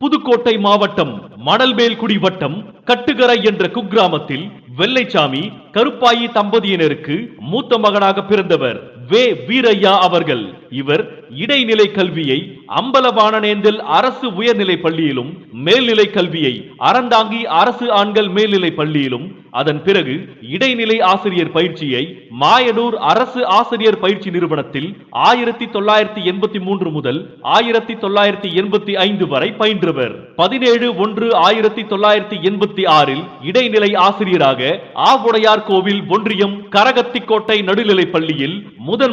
புதுக்கோட்டை மாவட்டம் மணல்மேல்குடி வட்டம் கட்டுகரை என்ற குக்கிராமத்தில் வெள்ளைச்சாமி கருப்பாயி தம்பதியினருக்கு மூத்த மகனாக பிறந்தவர் வே வீரையா அவர்கள். இவர் இடைநிலை கல்வியை அம்பலவாணனேந்தல் அரசு உயர்நிலை பள்ளியிலும் மேல்நிலை கல்வியை அறந்தாங்கி அரசு ஆண்கள் மேல்நிலை பள்ளியிலும் அதன் பிறகு இடைநிலை ஆசிரியர் பயிற்சியை மாயனூர் அரசு ஆசிரியர் பயிற்சி நிறுவனத்தில் 1983 முதல் 1985 வரை பயின்றவர். 17/1/1986 இடைநிலை ஆசிரியராக ஆவுடையார் கோவில் ஒன்றியம் கரகத்திக்கோட்டை நடுநிலை பள்ளியில்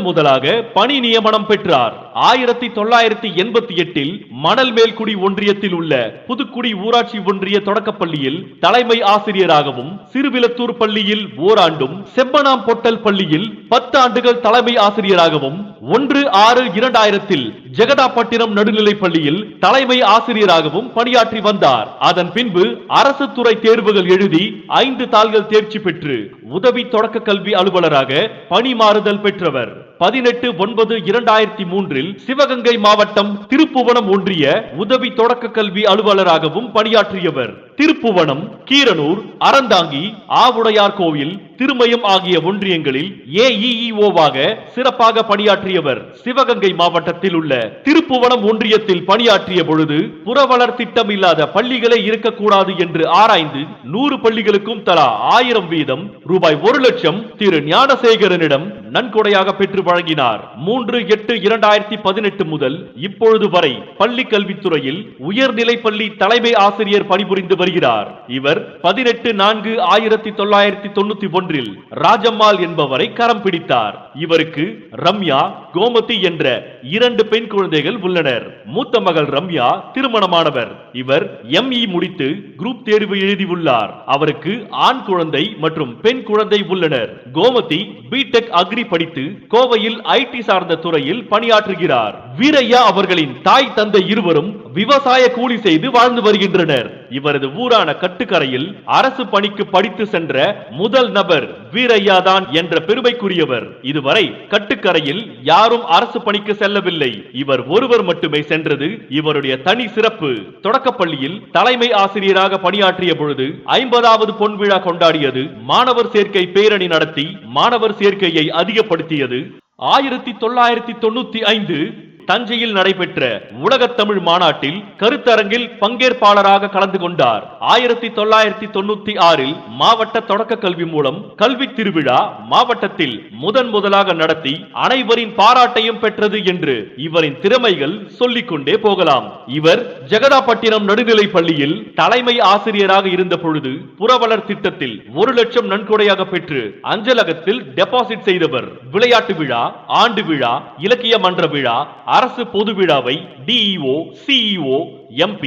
முதலாக பணி நியமனம் பெற்றார். 1988 மணல்மேல்குடி ஒன்றியத்தில் உள்ள புதுக்குடி ஊராட்சி ஒன்றிய தொடக்கப்பள்ளியில் தலைமை ஆசிரியராகவும், சிறுவிலத்தூர் பள்ளியில் ஓராண்டும், செம்பனாம் பொட்டல் பள்ளியில் 10 ஆண்டுகள் தலைமை ஆசிரியராகவும், 1/6/2000 ஜெகதாப்பட்டினம் நடுநிலை பள்ளியில் தலைமை ஆசிரியராகவும் பணியாற்றி வந்தார். அதன் பின்பு அரசு துறை தேர்வுகள் எழுதி 5 தாள்கள் தேர்ச்சி பெற்று உதவி தொடக்க கல்வி அலுவலராக பணி மாறுதல் பெற்றவர். 18/9/2003 சிவகங்கை மாவட்டம் திருப்புவனம் ஒன்றிய உதவி தொடக்க கல்வி அலுவலராகவும் பணியாற்றியவர். திருப்புவனம், கீரனூர், அறந்தாங்கி, ஆவுடையார் கோவில், திருமயம் ஆகிய ஒன்றியங்களில் ஏஇஓவாக சிறப்பாக பணியாற்றியவர். சிவகங்கை மாவட்டத்தில் உள்ள திருப்புவனம் ஒன்றியத்தில் பணியாற்றிய பொழுது புறவலர் திட்டம் இல்லாத பள்ளிகளே இருக்கக்கூடாது என்று ஆராய்ந்து 100 பள்ளிகளுக்கும் தலா 1000 வீதம் ரூபாய் 1 லட்சம் திரு ஞானசேகரனிடம் நன்கொடையாக பெற்று வழங்கினார். 3/8/2018 முதல் இப்பொழுது வரை பள்ளி கல்வித்துறையில் உயர்நிலை பள்ளி தலைமை ஆசிரியர் பணிபுரிந்து வருகிறார். இவர் 18/4/1991 ராஜம்மாள் என்பவரை கரம் பிடித்தார். இவருக்கு ரம்யா, கோமதி என்ற 2 பெண் குழந்தைகள் உள்ளனர். மூத்த மகள் ரம்யா திருமணமானவர். இவர் ME முடித்து குரூப் தேர்வு எழுதியுள்ளார். அவருக்கு ஆண் குழந்தை மற்றும் பெண் குழந்தை உள்ளனர். கோமதி பிடெக் அக்ரி படித்து கோவையில் IT சார்ந்த துறையில் பணியாற்றுகிறார். வீரையா அவர்களின் தாய் தந்தை இருவரும் விவசாய கூலி செய்து வாழ்ந்து வருகின்றனர். இவரது ஊரான கட்டுக்கரையில் அரசு பணிக்கு படித்து சென்ற முதல் நபர் வீரையா தான் என்ற பெருமைக்குரியவர். இதுவரை கட்டுக்கரையில் யாரும் அரசு பணிக்கு செல்லவில்லை. இவர் ஒருவர் மட்டுமே சென்றது இவருடைய தனி சிறப்பு. தொடக்கப்பள்ளியில் தலைமை ஆசிரியராக பணியாற்றிய பொழுது 50வது பொன் விழா கொண்டாடியது. மாணவர் சேர்க்கை பேரணி நடத்தி மாணவர் சேர்க்கையை அதிகப்படுத்தியது. 1995 தஞ்சையில் நடைபெற்ற உலக தமிழ் மாநாட்டில் கருத்தரங்கில் பங்கேற்பாளராக கலந்து கொண்டார். 1996 மாவட்ட தொடக்க கல்வி மூலம் கல்வி திருவிழா மாவட்டத்தில் முதலாக நடத்தி அனைவரின் பாராட்டையும் பெற்றது என்று இவரின் திறமைகள் சொல்லிக்கொண்டே போகலாம். இவர் ஜெகதாப்பட்டினம் நடுநிலை பள்ளியில் தலைமை ஆசிரியராக இருந்த பொழுது புறவலர் திட்டத்தில் 1 லட்சம் நன்கொடையாக பெற்று அஞ்சலகத்தில் டெபாசிட் செய்தவர். விளையாட்டு விழா, ஆண்டு விழா, இலக்கிய மன்ற விழா, அரசு பொது விழாவை DEO, CEO, MP,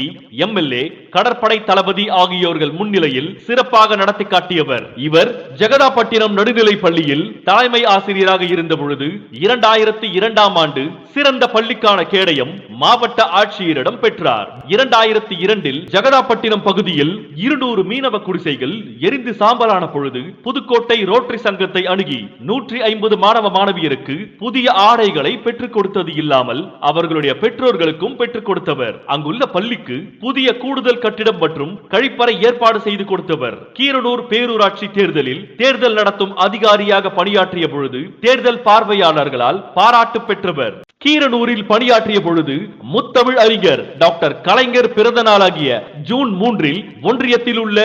MLA, கடற்படை தளபதி ஆகியோர்கள் முன்னிலையில் சிறப்பாக நடத்தி காட்டியவர். இவர் ஜெகதாப்பட்டினம் நடுநிலை பள்ளியில் தலைமை ஆசிரியராக இருந்த பொழுது 2002ஆம் ஆண்டு சிறந்த பள்ளிக்கான கேடயம் மாவட்ட ஆட்சியரிடம் பெற்றார். 2002 ஜெகதாப்பட்டினம் பகுதியில் 200 மீனவ குடிசைகள் எரிந்து சாம்பலான பொழுது புதுக்கோட்டை ரோட்டரி சங்கத்தை அணுகி 150 மாணவ மாணவியருக்கு புதிய ஆடைகளை பெற்றுக் கொடுத்தது இல்லாமல் அவர்களுடைய பெற்றோர்களுக்கும் பெற்றுக் கொடுத்தவர். அங்குள்ள பள்ளிக்கு புதிய கூடுதல் கட்டிடம் மற்றும் கழிப்பறை ஏற்பாடு செய்து கொடுத்தவர். கீரனூர் பேரூராட்சி தேர்தலில் தேர்தல் நடத்தும் அதிகாரியாக பணியாற்றிய பொழுது தேர்தல் பார்வையாளர்களால் பாராட்டு பெற்றவர். கீரனூரில் பணியாற்றிய பொழுது முத்தமிழ் அறிஞர் டாக்டர் கலைஞர் பிறந்த நாளாகிய ஜூன் 3 ஒன்றியத்தில் உள்ள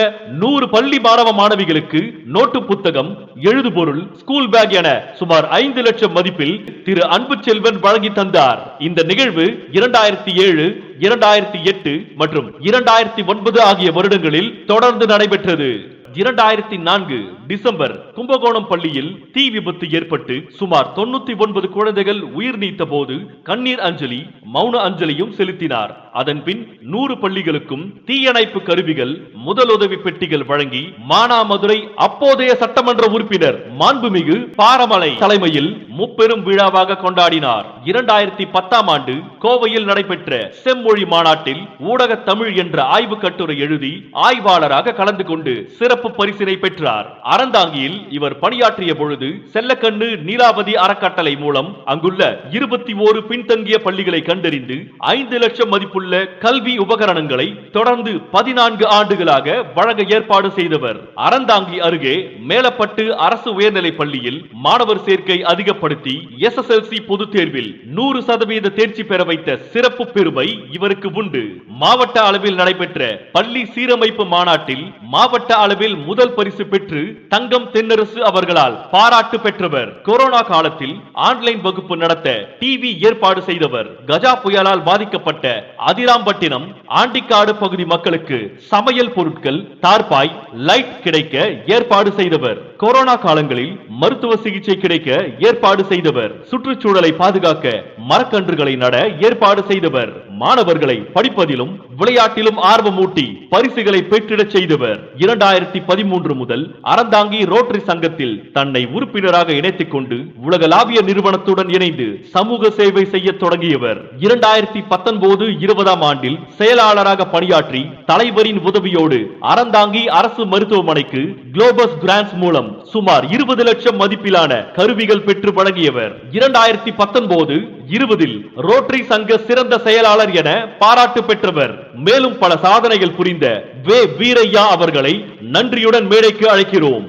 100 பள்ளி மாணவ மாணவிகளுக்கு நோட்டு புத்தகம், எழுதுபொருள், ஸ்கூல் பேக் என சுமார் 5 லட்சம் மதிப்பில் திரு அன்பு செல்வன் வழங்கி தந்தார். இந்த நிகழ்வு 2007, 2008 மற்றும் 2009 ஆகிய வருடங்களில் தொடர்ந்து நடைபெற்றது. 2004 டிசம்பர் கும்பகோணம் பள்ளியில் தீ விபத்து ஏற்பட்டு சுமார் 99 குழந்தைகள் உயிர் நீத்த போது கண்ணீர் அஞ்சலி, மௌன அஞ்சலியும் செலுத்தினார். அதன் பின் 100 பள்ளிகளுக்கும் தீயணைப்பு கருவிகள், முதலுதவி பெட்டிகள் வழங்கி மானாமதுரை அப்போதைய சட்டமன்ற உறுப்பினர் மாண்புமிகு பாரமலை தலைமையில் முப்பெரும் விழாவாக கொண்டாடினார். 2010ஆம் ஆண்டு கோவையில் நடைபெற்ற செம்மொழி மாநாட்டில் ஊடக தமிழ் என்ற ஆய்வு கட்டுரை எழுதி ஆய்வாளராக கலந்து கொண்டு சிறப்பு சிறப்பு பரிசினை பெற்றார். அறந்தாங்கியில் இவர் பணியாற்றிய பொழுது செல்லக்கண்ணு நீலாவதி அறக்கட்டளை மூலம் அங்குள்ள 21 பின்தங்கிய பள்ளிகளை கண்டறிந்து 5 லட்சம் மதிப்புள்ள கல்வி உபகரணங்களை தொடர்ந்து 14 ஆண்டுகளாக வழங்க ஏற்பாடு செய்தவர். அறந்தாங்கி அருகே மேலப்பட்டு அரசு உயர்நிலை பள்ளியில் மாணவர் சேர்க்கை அதிகப்படுத்தி SSLC பொதுத் தேர்வில் 100% தேர்ச்சி பெற வைத்த சிறப்பு பெருமை இவருக்கு உண்டு. மாவட்ட அளவில் நடைபெற்ற பள்ளி சீரமைப்பு மாநாட்டில் மாவட்ட அளவில் முதல் பரிசு பெற்று தங்கம் தென்னரசு அவர்களால் பாராட்டு பெற்றவர். கொரோனா காலத்தில் ஆன்லைன் வகுப்பு நடத்த டிவி ஏற்பாடு செய்தவர். கஜா புயலால் பாதிக்கப்பட்ட அதிராம்பட்டினம் ஆண்டிக்காடு பகுதி மக்களுக்கு சமையல் பொருட்கள், தார்பாய், லைட் கிடைக்க ஏற்பாடு செய்தவர். கொரோனா காலங்களில் மருத்துவ சிகிச்சை கிடைக்க ஏற்பாடு செய்தவர். சுற்றுச்சூழலை பாதுகாக்க மரக்கன்றுகளை நட ஏற்பாடு செய்தவர். மாணவர்களை படிப்பதிலும் விளையாட்டிலும் ஆர்வமூட்டி பரிசுகளை பெற்றிடச் செய்தவர். 2013 முதல் அறந்தாங்கி ரோட்டரி சங்கத்தில் தன்னை உறுப்பினராக இணைத்துக் கொண்டு உலகளாவிய நிறுவனத்துடன் இணைந்து சமூக சேவை செய்ய தொடங்கியவர். 2019-20 ஆண்டில் செயலாளராக பணியாற்றி தலைவரின் உதவியோடு அறந்தாங்கி அரசு மருத்துவமனைக்கு குளோபஸ் கிராண்ட்ஸ் மூலம் சுமார் 20 லட்சம் மதிப்பிலான கருவிகள் பெற்று வழங்கியவர். 2019-20 ரோட்டரி சங்க சிறந்த செயலாளர் என பாராட்டு பெற்றவர். மேலும் பல சாதனைகள் புரிந்த வே வீரையா அவர்களை நன்றியுடன் மேடைக்கு அழைக்கிறோம்.